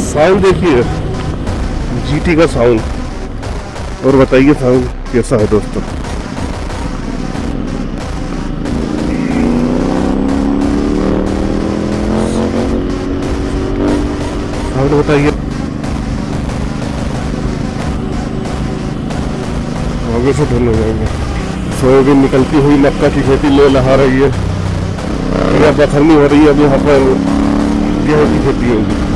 Sound देखिए, GT का sound. और बताइए साउंड कैसा है दोस्तों। साउंड बताइए। आगे से धुल हो जाएंगे। सोयाबीन निकलती हुई मक्का की खेती ले लहा रही है, या बखरनी हो रही है। अब यहाँ पर गेहूं की खेती होगी।